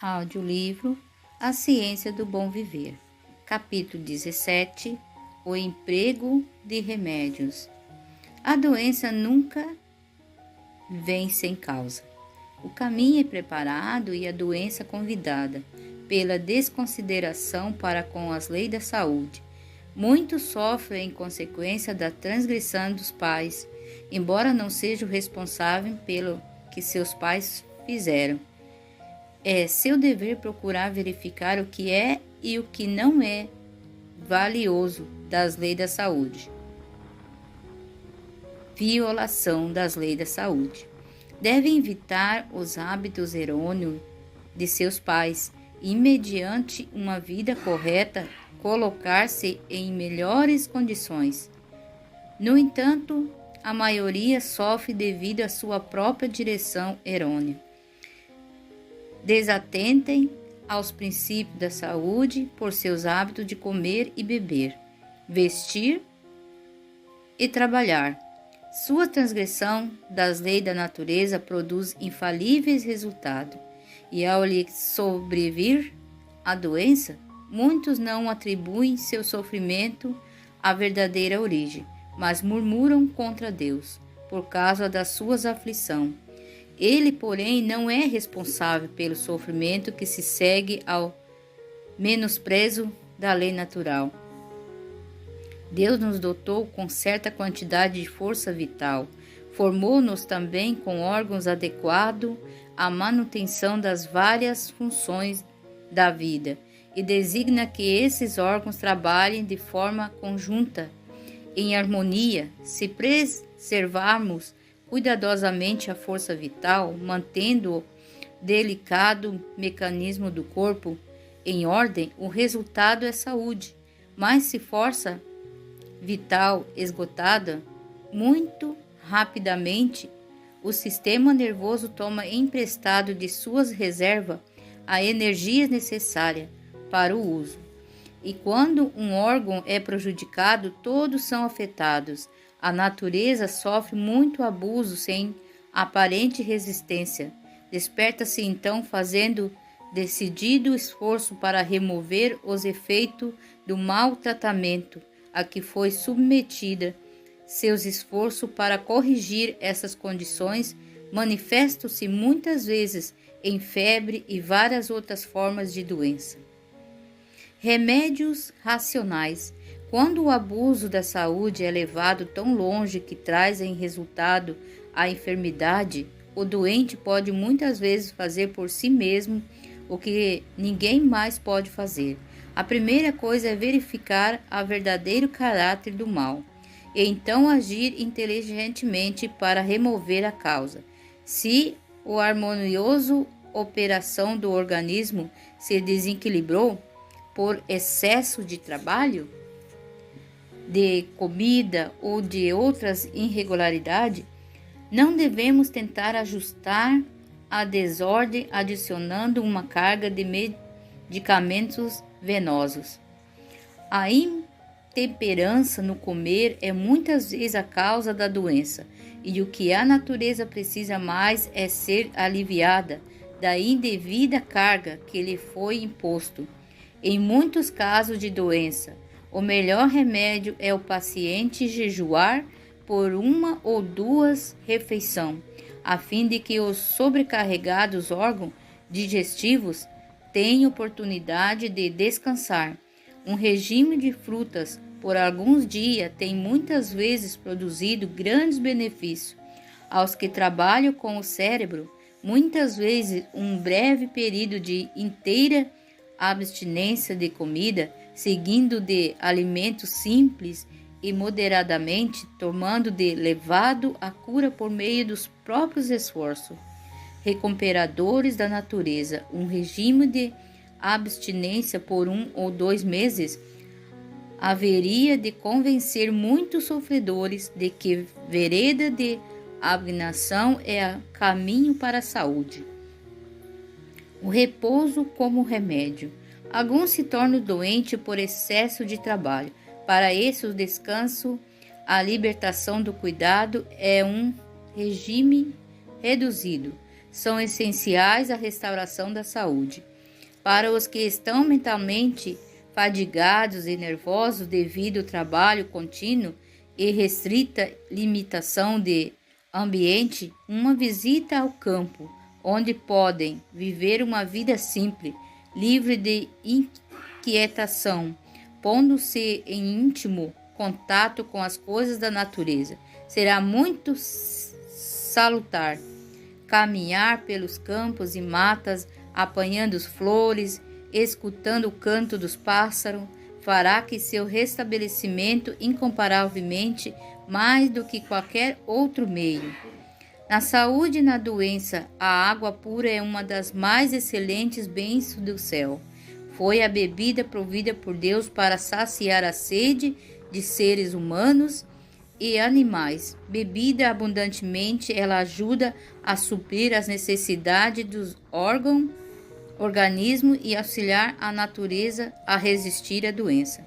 Audiolivro A Ciência do Bom Viver. Capítulo 17. O emprego de remédios. A doença nunca vem sem causa. O caminho é preparado e a doença convidada, pela desconsideração para com as leis da saúde. Muitos sofrem em consequência da transgressão dos pais, embora não sejam responsáveis pelo que seus pais fizeram. É seu dever procurar verificar o que é e o que não é valioso das leis da saúde. Violação das leis da saúde. Devem evitar os hábitos errôneos de seus pais e, mediante uma vida correta, colocar-se em melhores condições. No entanto, a maioria sofre devido à sua própria direção errônea. Desatentem aos princípios da saúde por seus hábitos de comer e beber, vestir e trabalhar. Sua transgressão das leis da natureza produz infalíveis resultados, e ao lhe sobrevir a doença, muitos não atribuem seu sofrimento à verdadeira origem, mas murmuram contra Deus por causa das suas aflições. Ele, porém, não é responsável pelo sofrimento que se segue ao menosprezo da lei natural. Deus nos dotou com certa quantidade de força vital, formou-nos também com órgãos adequados à manutenção das várias funções da vida e designa que esses órgãos trabalhem de forma conjunta, em harmonia. Se preservarmos cuidadosamente a força vital, mantendo o delicado mecanismo do corpo em ordem, o resultado é saúde. Mas se força vital esgotada, muito rapidamente o sistema nervoso toma emprestado de suas reservas a energia necessária para o uso. E quando um órgão é prejudicado, todos são afetados. A natureza sofre muito abuso sem aparente resistência. Desperta-se então fazendo decidido esforço para remover os efeitos do maltratamento a que foi submetida. Seus esforços para corrigir essas condições manifestam-se muitas vezes em febre e várias outras formas de doença. Remédios racionais. Quando o abuso da saúde é levado tão longe que traz em resultado a enfermidade, o doente pode muitas vezes fazer por si mesmo o que ninguém mais pode fazer. A primeira coisa é verificar o verdadeiro caráter do mal, e então agir inteligentemente para remover a causa. Se a harmoniosa operação do organismo se desequilibrou por excesso de trabalho, de comida ou de outras irregularidades, não devemos tentar ajustar a desordem adicionando uma carga de medicamentos venosos. A intemperança no comer é muitas vezes a causa da doença, e o que a natureza precisa mais é ser aliviada da indevida carga que lhe foi imposto. Em muitos casos de doença, o melhor remédio é o paciente jejuar por 1 ou 2 refeições, a fim de que os sobrecarregados órgãos digestivos tenham oportunidade de descansar. Um regime de frutas por alguns dias tem muitas vezes produzido grandes benefícios. Aos que trabalham com o cérebro, muitas vezes um breve período de inteira abstinência de comida, seguindo de alimentos simples e moderadamente, tomando de levado a cura por meio dos próprios esforços recuperadores da natureza. Um regime de abstinência por 1 ou 2 meses haveria de convencer muitos sofredores de que vereda de abnegação é o caminho para a saúde. O repouso como remédio. Alguns se tornam doentes por excesso de trabalho. Para esse, o descanso, a libertação do cuidado é um regime reduzido. são essenciais à restauração da saúde. Para os que estão mentalmente fadigados e nervosos devido ao trabalho contínuo e restrita limitação de ambiente, uma visita ao campo, onde podem viver uma vida simples, livre de inquietação, pondo-se em íntimo contato com as coisas da natureza, será muito salutar. Caminhar pelos campos e matas, apanhando flores, escutando o canto dos pássaros, fará que seu restabelecimento incomparavelmente mais do que qualquer outro meio. Na saúde e na doença, a água pura é uma das mais excelentes bênçãos do céu. Foi a bebida provida por Deus para saciar a sede de seres humanos e animais. Bebida abundantemente, ela ajuda a suprir as necessidades dos organismo e auxiliar a natureza a resistir à doença.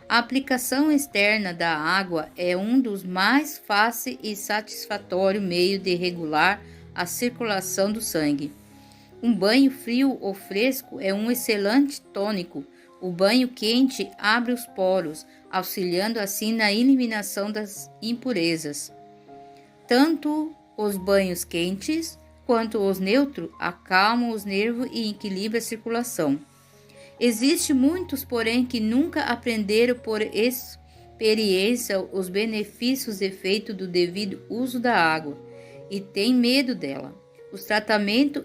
A aplicação externa da água é um dos mais fáceis e satisfatórios meios de regular a circulação do sangue. Um banho frio ou fresco é um excelente tônico. O banho quente abre os poros, auxiliando assim na eliminação das impurezas. Tanto os banhos quentes quanto os neutros acalmam os nervos e equilibram a circulação. Existem muitos, porém, que nunca aprenderam por experiência os benefícios e efeitos do devido uso da água e têm medo dela. Os tratamentos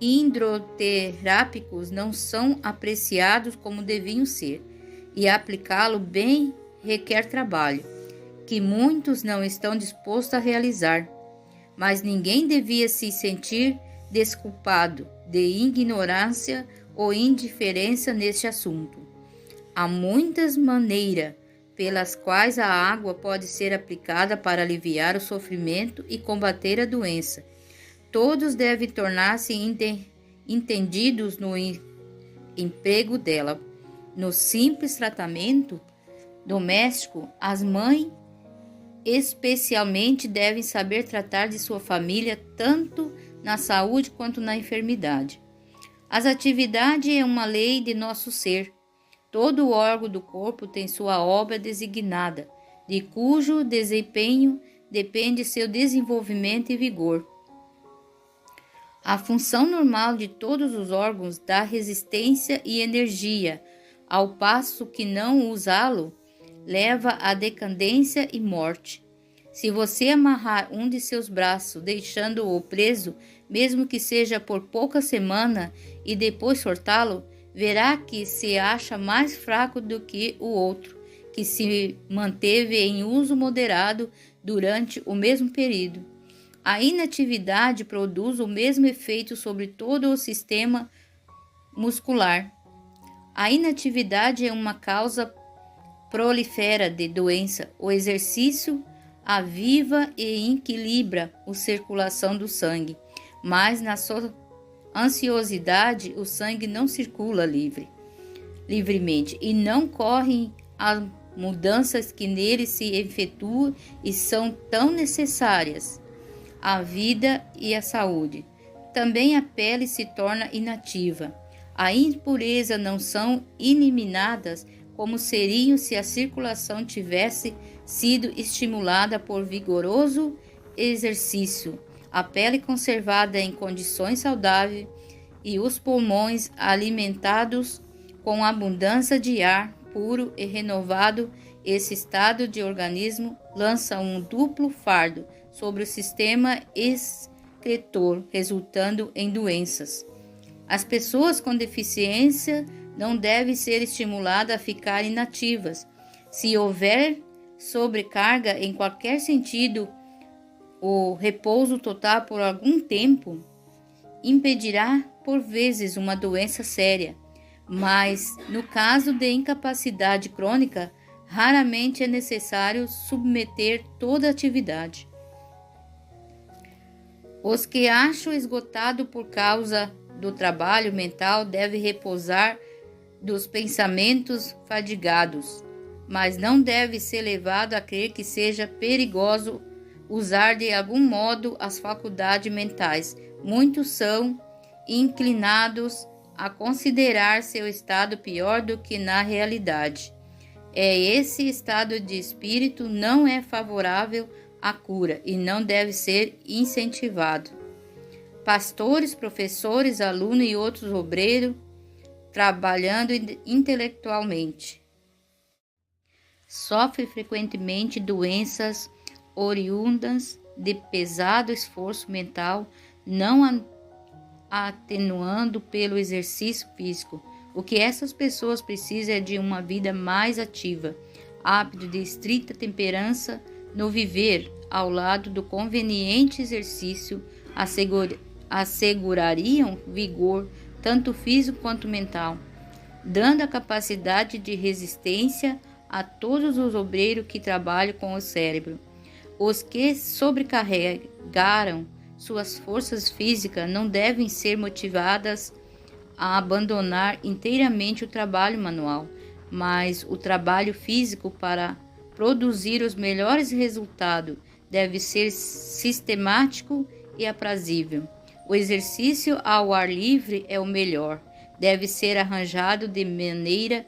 hidroterápicos não são apreciados como deviam ser, e aplicá-lo bem requer trabalho, que muitos não estão dispostos a realizar. Mas ninguém devia se sentir desculpado de ignorância ou indiferença neste assunto. Há muitas maneiras pelas quais a água pode ser aplicada para aliviar o sofrimento e combater a doença. Todos devem tornar-se entendidos no emprego dela. No simples tratamento doméstico, as mães especialmente devem saber tratar de sua família tanto na saúde quanto na enfermidade. As atividades é uma lei de nosso ser. Todo órgão do corpo tem sua obra designada, de cujo desempenho depende seu desenvolvimento e vigor. A função normal de todos os órgãos dá resistência e energia, ao passo que não usá-lo leva à decadência e morte. Se você amarrar um de seus braços, deixando-o preso, mesmo que seja por poucas semanas, e depois soltá-lo, verá que se acha mais fraco do que o outro, que se manteve em uso moderado durante o mesmo período. A inatividade produz o mesmo efeito sobre todo o sistema muscular. A inatividade é uma causa prolifera de doença. O exercício aviva e equilibra a circulação do sangue, mas na sua ansiosidade o sangue não circula livremente e não correm as mudanças que nele se efetuam e são tão necessárias à vida e à saúde. Também a pele se torna inativa. A impureza não são eliminadas como seriam se a circulação tivesse sido estimulada por vigoroso exercício. A pele conservada em condições saudáveis e os pulmões alimentados com abundância de ar puro e renovado, esse estado de organismo lança um duplo fardo sobre o sistema excretor, resultando em doenças. As pessoas com deficiência não devem ser estimuladas a ficar inativas. Se houver sobrecarga em qualquer sentido, o repouso total por algum tempo impedirá por vezes uma doença séria, mas no caso de incapacidade crônica, raramente é necessário submeter toda a atividade. Os que acham esgotado por causa do trabalho mental devem repousar dos pensamentos fadigados, mas não deve ser levado a crer que seja perigoso usar de algum modo as faculdades mentais. Muitos são inclinados a considerar seu estado pior do que na realidade. Esse estado de espírito não é favorável à cura e não deve ser incentivado. Pastores, professores, alunos e outros obreiros trabalhando intelectualmente sofrem frequentemente doenças oriundas de pesado esforço mental, não atenuando pelo exercício físico. O que essas pessoas precisam é de uma vida mais ativa, hábito de estrita temperança no viver, ao lado do conveniente exercício, assegurariam vigor, tanto físico quanto mental, dando a capacidade de resistência a todos os obreiros que trabalham com o cérebro. Os que sobrecarregaram suas forças físicas não devem ser motivadas a abandonar inteiramente o trabalho manual, mas o trabalho físico para produzir os melhores resultados deve ser sistemático e aprazível. O exercício ao ar livre é o melhor. Deve ser arranjado de maneira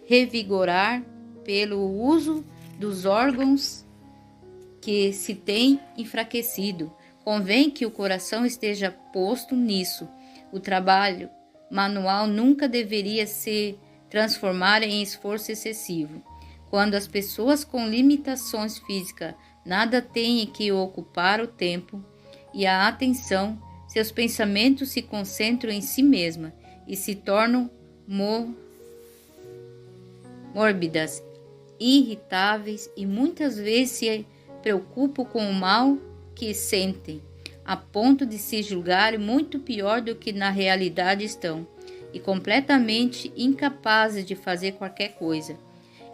revigorar pelo uso dos órgãos que se tem enfraquecido. Convém que o coração esteja posto nisso. O trabalho manual nunca deveria se transformar em esforço excessivo. Quando as pessoas com limitações físicas nada têm que ocupar o tempo e a atenção, seus pensamentos se concentram em si mesma e se tornam mórbidas, irritáveis e muitas vezes se preocupam com o mal que sentem, a ponto de se julgarem muito pior do que na realidade estão e completamente incapazes de fazer qualquer coisa.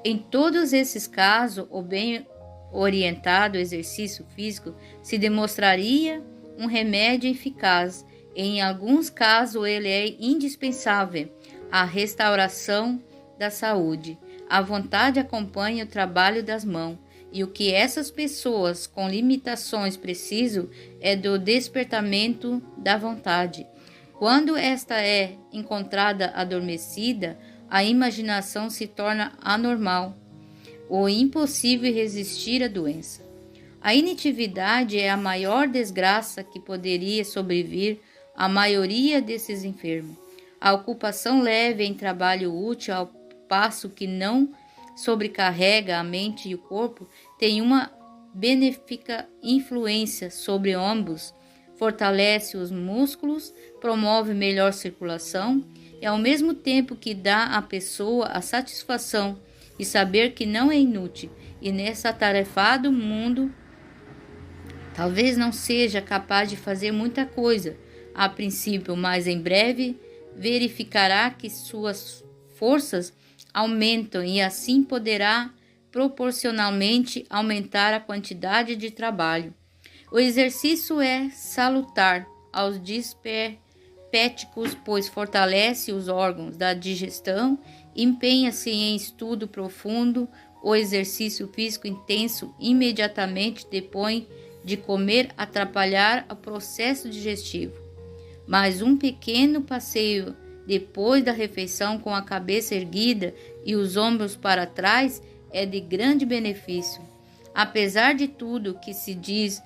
Em todos esses casos, o bem orientado exercício físico se demonstraria um remédio eficaz. Em alguns casos, ele é indispensável à restauração da saúde. A vontade acompanha o trabalho das mãos, e o que essas pessoas com limitações precisam é do despertamento da vontade. Quando esta é encontrada adormecida, a imaginação se torna anormal ou impossível resistir à doença. A inatividade é a maior desgraça que poderia sobrevir à maioria desses enfermos. A ocupação leve em trabalho útil, ao passo que não sobrecarrega a mente e o corpo, tem uma benéfica influência sobre ambos, fortalece os músculos, promove melhor circulação e ao mesmo tempo que dá à pessoa a satisfação de saber que não é inútil e nessa atarefado mundo talvez não seja capaz de fazer muita coisa a princípio, mas em breve verificará que suas forças aumentam e assim poderá proporcionalmente aumentar a quantidade de trabalho. O exercício é salutar aos dispépticos, pois fortalece os órgãos da digestão, empenha-se em estudo profundo. O exercício físico intenso imediatamente depois de comer atrapalhar o processo digestivo. Mas um pequeno passeio depois da refeição com a cabeça erguida e os ombros para trás é de grande benefício. Apesar de tudo que se diz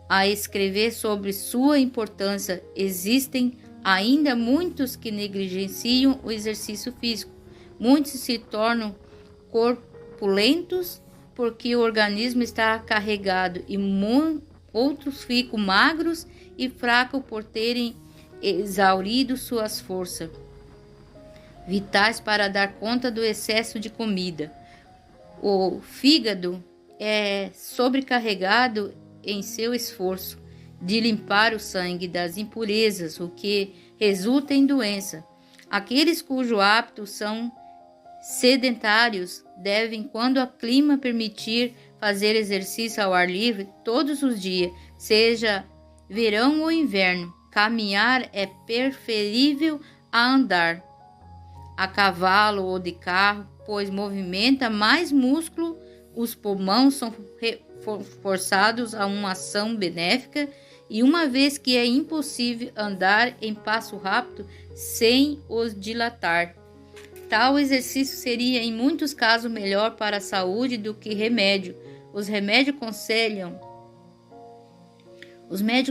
a escrever sobre sua importância, existem ainda muitos que negligenciam o exercício físico. Muitos se tornam corpulentos porque o organismo está carregado e outros ficam magros e fracos por terem exaurido suas forças vitais para dar conta do excesso de comida. O fígado é sobrecarregado em seu esforço de limpar o sangue das impurezas, o que resulta em doença. Aqueles cujos hábitos são sedentários devem, quando o clima permitir, fazer exercício ao ar livre todos os dias, seja verão ou inverno. Caminhar é preferível a andar a cavalo ou de carro, pois movimenta mais músculo os pulmões são forçados a uma ação benéfica e uma vez que é impossível andar em passo rápido sem os dilatar. Tal exercício seria em muitos casos melhor para a saúde do que remédio. Os médicos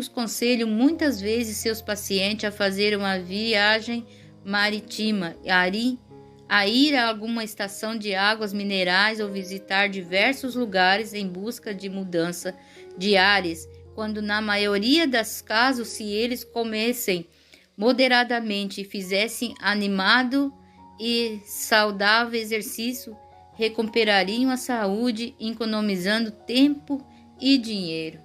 aconselham muitas vezes seus pacientes a fazer uma viagem marítima, a ir a alguma estação de águas minerais ou visitar diversos lugares em busca de mudança diárias, quando na maioria dos casos, se eles comessem moderadamente e fizessem animado e saudável exercício, recuperariam a saúde, economizando tempo e dinheiro.